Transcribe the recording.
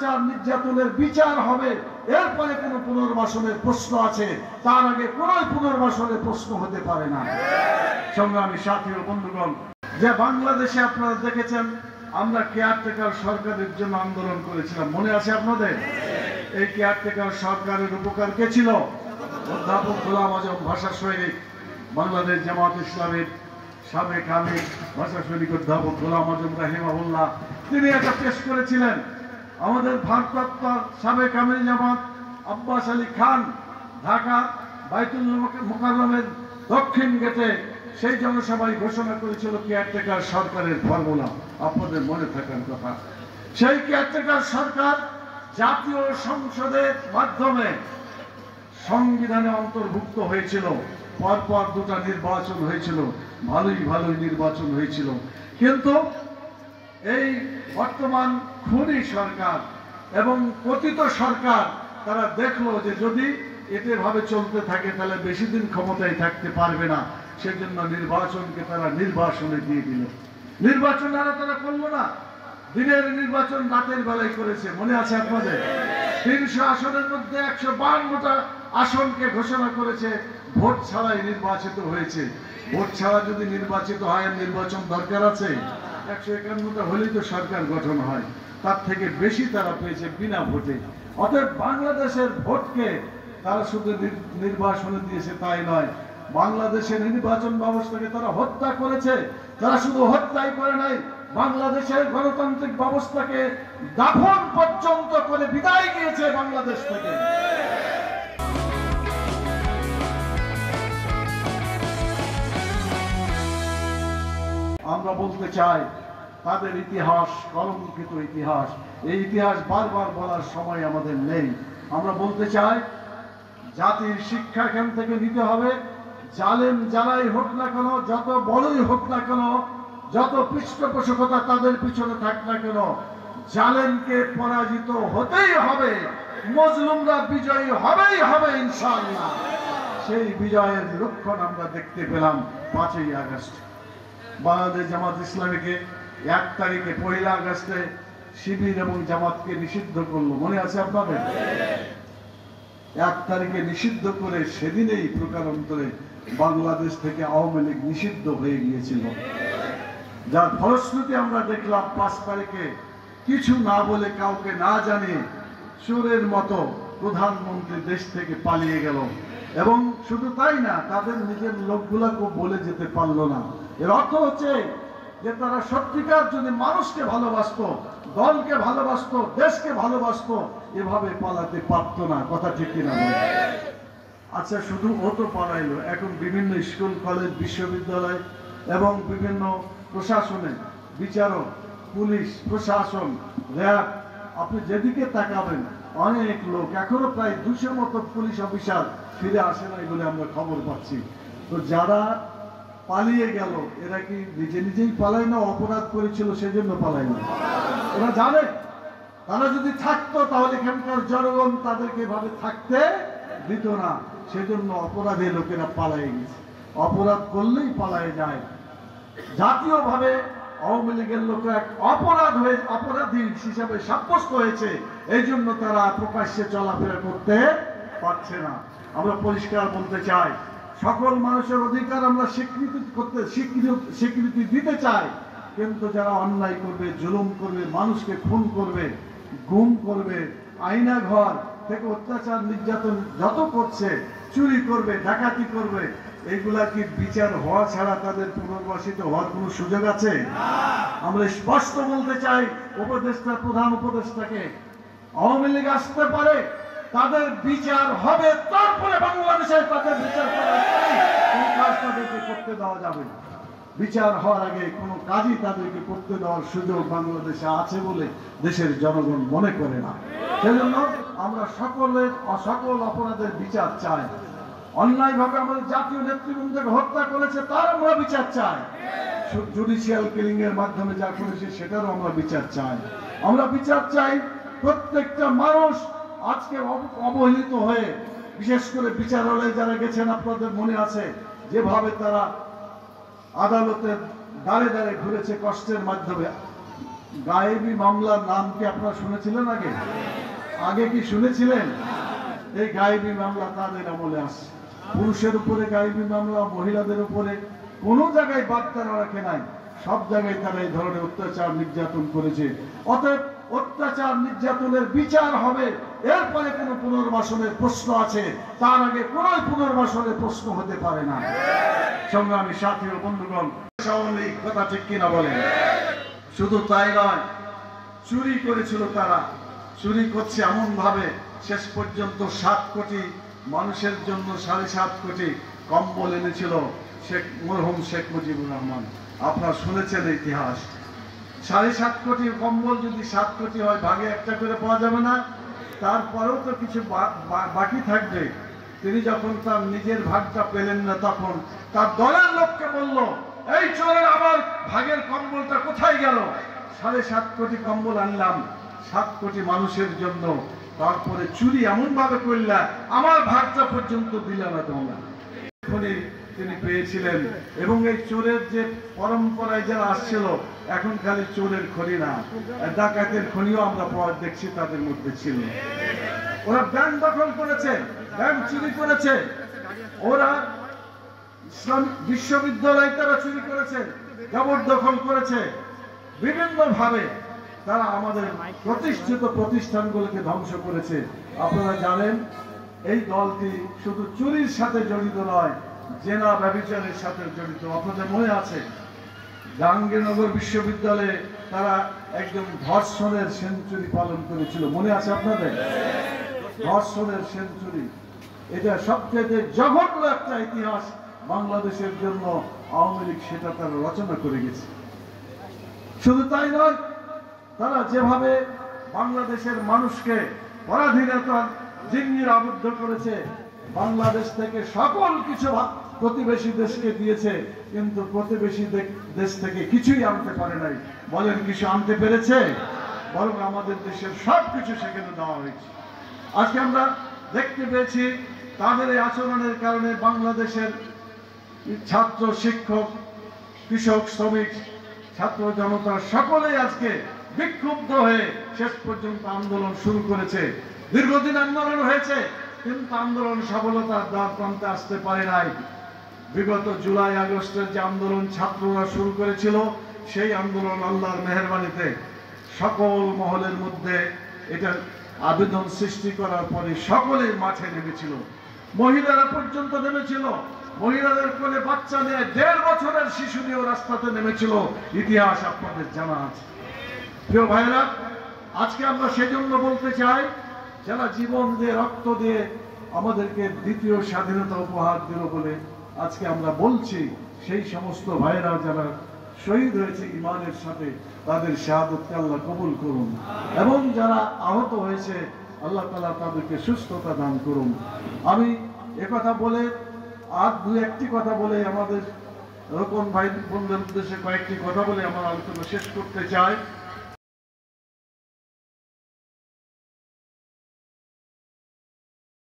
অত্যাচার নির্যাতনের বিচার হবে, এরপরে কোনো পুনর্বাসনের প্রশ্ন আছে, তার আগে কোনো পুনর্বাসনের প্রশ্ন হতে পারে না। সংগ্রামী সাথী ও বন্ধুগণ, যে বাংলাদেশে আপনারা দেখেছেন আমরা কেয়ারটেকার সরকারের জন্য আন্দোলন করেছিলাম, মনে আছে আপনাদের? এই কেয়ারটেকার সরকারের উপকার কে ছিল? অধ্যাপক গোলাম আজম ভাষা সৈনিক, বাংলাদেশ জামাত ইসলামের সাবেক আমির ভাষা সৈনিক অধ্যাপক গোলাম আজম রাহিমাহুল্লাহ, তিনি এটা পেশ করেছিলেন। আমাদের ভারপ্রাপ্ত সাবেক আমির জামাত আব্বাস আলী খান ঢাকা বাইতুল মোকাররমের দক্ষিণ গেটে সেই জনসভায় ঘোষণা করেছিল কেয়ারটেকার সরকারের ফর্মুলা, আপনাদের মনে থাকার কথা। সেই কেয়ারটেকার সরকার জাতীয় সংসদের মাধ্যমে সংবিধানে অন্তর্ভুক্ত হয়েছিল, পরপর দুটা নির্বাচন হয়েছিল, ভালোই নির্বাচন হয়েছিল। কিন্তু এই বর্তমান খুনি সরকার এবং পতিত সরকার তারা দেখলো যে যদি এতে ভাবে চলতে থাকে তাহলে বেশি দিন ক্ষমতায় থাকতে পারবে না, সেজন্য নির্বাচনকে তারা নির্বাসনে দিয়ে দিল। নির্বাচন আর তারা করলো না, দিনের নির্বাচন রাতের বেলায় করেছে, মনে আছে আপনাদের? 300 আসনের মধ্যে 152টা আসনকে ঘোষণা করেছে ভোট ছাড়াই নির্বাচিত হয়েছে। ভোট ছাড়া যদি নির্বাচিত হয়, নির্বাচন দরকার আছে? 151টা হলেই তো সরকার গঠন হয়, তার থেকে বেশি তারা পেয়েছে বিনা ভোটে। অতএব বাংলাদেশের ভোটকে তারা শুধু নির্বাসনে দিয়েছে তাই নয়, বাংলাদেশের নির্বাচন ব্যবস্থাকে তারা হত্যা করেছে। তারা শুধু হত্যাই করে নাই, বাংলাদেশের গণতান্ত্রিক ব্যবস্থাকে দাফন পর্যন্ত করে বিদায় নিয়েছে বাংলাদেশ থেকে। আমরা বলতে চাই তাদের ইতিহাস কলঙ্কিত ইতিহাস, এই ইতিহাস বারবার বলার সময় আমাদের নেই। আমরা বলতে চাই জাতির শিক্ষা এখান থেকে নিতে হবে। জালেম যারাই হোক না কেন, যত বড়ই হোক না কেন, যত পৃষ্ঠপোষকতা তাদের পিছনে থাক না কেন, জালেমকে পরাজিত হতেই হবে, মজলুমরা বিজয়ী হবেই হবে ইনশাআল্লাহ। সেই বিজয়ের লক্ষণ আমরা দেখতে পেলাম 5ই আগস্ট। বাংলাদেশ জামাত ইসলামীকে 1 তারিখে 1 আগস্টে শিবির এবং জামাতকে নিষিদ্ধ করলো, মনে আছে আপনাদের? 1 তারিখে নিষিদ্ধ করে সেদিনেই প্রকারান্তরে বাংলাদেশ থেকে আওয়ামী লীগ নিষিদ্ধ হয়ে গিয়েছিল। যার ফলশ্রুতি আমরা দেখলাম 5 তারিখে কিছু না বলে, কাউকে না জানিয়ে চোরের মতো প্রধানমন্ত্রী দেশ থেকে পালিয়ে গেল। এবং শুধু তাই না, তাদের নিজের লোকগুলাকে বলে যেতে পারলো না। এর অর্থ হচ্ছে যে তারা সত্যিকার যদি মানুষকে ভালোবাসতো, দলকে ভালোবাসতো, দেশকে ভালোবাসতো, এভাবে পালাতে পারতো না। কথা ঠিক কিনা? আচ্ছা, শুধু ও তো পালাইলো, এখন বিভিন্ন স্কুল কলেজ বিশ্ববিদ্যালয় এবং বিভিন্ন প্রশাসনে, বিচারক, পুলিশ, প্রশাসন, র্যাব, আপনি যেদিকে তাকাবেন অনেক লোক, এখনো প্রায় 200 মতো পুলিশ অফিসার ফিরে আসে নাই বলে আমরা খবর পাচ্ছি। তো যারা পালিয়ে গেল, এরা কি নিজেই পালায় না, অপরাধ করেছিল সেজন্য পালায় না? ওরা জানে তারা যদি থাকতো তাহলে এখানকার জনগণ তাদেরকে এভাবে থাকতে দিত না, সেজন্য অপরাধী লোকেরা পালায় গেছে। অপরাধ করলেই পালায় যায়। জাতীয়ভাবে আওয়ামী লীগের লোকেরা অপরাধী হিসাবে সাব্যস্ত হয়েছে, এই জন্য তারা প্রকাশ্যে চলাফেরা করতে পারছে না। আমরা পরিষ্কার বলতে চাই, সকল মানুষের অধিকার আমরা স্বীকৃতি দিতে চাই, কিন্তু যারা অন্যায় করবে, জুলুম করবে, মানুষকে খুন করবে, গুম করবে, আয়না ঘর থেকে অত্যাচার নির্যাতন যত করছে, চুরি করবে, ডাকাতি করবে, এইগুলা কি বিচার হওয়া ছাড়া তাদের পুনর্বাসিত হওয়ার কোনো সুযোগ আছে? আমরা স্পষ্ট বলতে চাই উপদেষ্টা, প্রধান উপদেষ্টাকে, আওয়ামী লীগ আসতে পারে, তাদের বিচার হবে, তারপরে বাংলাদেশে তাদের বিচার তাদেরকে করতে দেওয়া যাবে না। বিচার হওয়ার আগে কোনো কাজই তাদেরকে করতে দেওয়ার সুযোগ বাংলাদেশে আছে বলে দেশের জনগণ মনে করে না। সেজন্য আমরা সকল অপরাধের বিচার চাই। অন্যায়ভাবে আমাদের জাতীয় নেতৃবৃন্দকে হত্যা করেছে তার আমরা বিচার চাই। জুডিশিয়াল কিলিং এর মাধ্যমে যা করেছে সেটারও আমরা বিচার চাই। আমরা বিচার চাই প্রত্যেকটা মানুষ আজকে অবহেলিত হয়ে, বিশেষ করে বিচারালয়ে যারা গেছেন, আপনাদের মনে আছে যেভাবে তারা আদালতের দাঁড়ে দাঁড়ে ঘুরেছে কষ্টের মাধ্যমে, গায়েবী মামলার নাম কি আপনারা শুনেছিলেন আগে? আগে কি শুনেছিলেন? এই গায়েবী মামলা তাদের আমলে আসছে। পুরুষের উপরে গায়েবী মামলা, মহিলাদের উপরে কোনো জায়গায় বাদ তারা রাখে নাই। সব জায়গায় তারা এই ধরনের অত্যাচার নির্যাতন করেছে। অতএব অত্যাচার নির্যাতনের বিচার হবে, এরপরে কোনো পুনর্বাসনের প্রশ্ন আছে, তার আগে কোনো পুনর্বাসনের প্রশ্ন হতে পারে না। সংগ্রামী সাথী ও বন্ধুগণ, কথা ঠিক কিনা বলেন? শুধু তাই নয়, চুরি করেছিল তারা। চুরি করছে এমন ভাবে শেষ পর্যন্ত 7 কোটি মানুষের জন্য 7.5 কোটি কম্বল এনেছিল মরহুম শেখ মুজিবুর রহমান। আপনারা শুনেছেন ইতিহাস। 7.5 কোটি কম্বল যদি 7 কোটি হয়, ভাগে একটা করে পাওয়া যাবে না? তারপরেও তো কিছু বাকি থাকবে। তিনি যখন তার নিজের ভাগটা পেলেন না, তখন তার দলের লোককে বলল, এই চোরের আমার ভাগের কম্বলটা কোথায় গেল? 7.5 কোটি কম্বল আনলাম 7 কোটি মানুষের জন্য, তারপরে চুরি এমন ভাবে করলা আমার ভাগটা পর্যন্ত দিল না তোমরা। তিনি পেয়েছিলেন। এবং এই চোরের যে পরম্পরায় যারা আসছিল, এখন খালি চোরের খনি না, ডাকাতের খনিও আমরা দেখছি তাদের মধ্যে ছিল। ওরা ব্যাংক দখল করেছে, ব্যাংক চুরি করেছে, ওরা ইসলামিক বিশ্ববিদ্যালয় তারা চুরি করেছে, জবরদখল করেছে। বিভিন্ন ভাবে তারা আমাদের প্রতিষ্ঠিত প্রতিষ্ঠানগুলোকে ধ্বংস করেছে। আপনারা জানেন এই দলটি শুধু চুরির সাথে জড়িত নয়, জেনা ব্যভিচারের সাথে জড়িত। আপনাদের মনে আছে জাহাঙ্গীরনগর বিশ্ববিদ্যালয়ে তারা একদম ধর্ষণের সেঞ্চুরি পালন করেছিল, মনে আছে আপনাদের? ধর্ষণের সেঞ্চুরি, এটা সবচেয়ে জঘন্য একটা ইতিহাস বাংলাদেশের জন্য। আওয়ামী লীগ সেটা তারা রচনা করে গেছে। শুধু তাই নয়, তারা যেভাবে বাংলাদেশের মানুষকে পরাধীনতার জিঞ্জিরে আবদ্ধ করেছে, বাংলাদেশ থেকে সকল কিছু প্রতিবেশী দেশকে দিয়েছে, কিন্তু প্রতিবেশী দেশ থেকে কিছুই আনতে পারে নাই। বলেন কিছু আনতে পেরেছে? বরং আমাদের দেশের সবকিছু সেখানে দেওয়া হয়েছে। আজকে আমরা দেখতে পেয়েছি তাদের এই আচরণের কারণে বাংলাদেশের ছাত্র, শিক্ষক, কৃষক, শ্রমিক, ছাত্র জনতা সকলেই আজকে বিক্ষুব্ধ হয়ে শেষ পর্যন্ত আন্দোলন শুরু করেছে। দীর্ঘদিন আন্দোলন হয়েছে, কিন্তু আন্দোলন সফলতার দ্বার প্রান্তে আসতে পারে নাই। বিগত জুলাই আগস্টের যে আন্দোলন ছাত্ররা শুরু করেছিল, সেই আন্দোলন আল্লাহর মেহেরবানিতে সকল মহলের মধ্যে এটা আবেদন সৃষ্টি করার পরে সকলেই মাঠে নেমেছিল। মহিলারা পর্যন্ত নেমেছিল, মহিলাদের কোলে বাচ্চা নিয়ে 1.5 বছরের শিশু নিয়েও রাস্তাতে নেমেছিল। ইতিহাস আপনাদের জানা আছে। প্রিয় ভাইরা, আজকে আমরা সেজন্য বলতে চাই, যারা জীবন দিয়ে রক্ত দিয়ে আমাদেরকে দ্বিতীয় স্বাধীনতা উপহার দিল বলে আজকে আমরা বলছি, সেই সমস্ত ভাইরা যারা শহীদ হয়েছে ইমানের সাথে, তাদের শাহাদতকে আল্লাহ কবুল করুন। এবং যারা আহত হয়েছে, আল্লাহ তাআলা তাদেরকে সুস্থতা দান করুন। আমি একথা বলে আর 2-1টি কথা বলে আমাদের রকম ভাই বন্ধুদের উদ্দেশ্যে কয়েকটি কথা বলে আমার আলোচনা শেষ করতে চাই।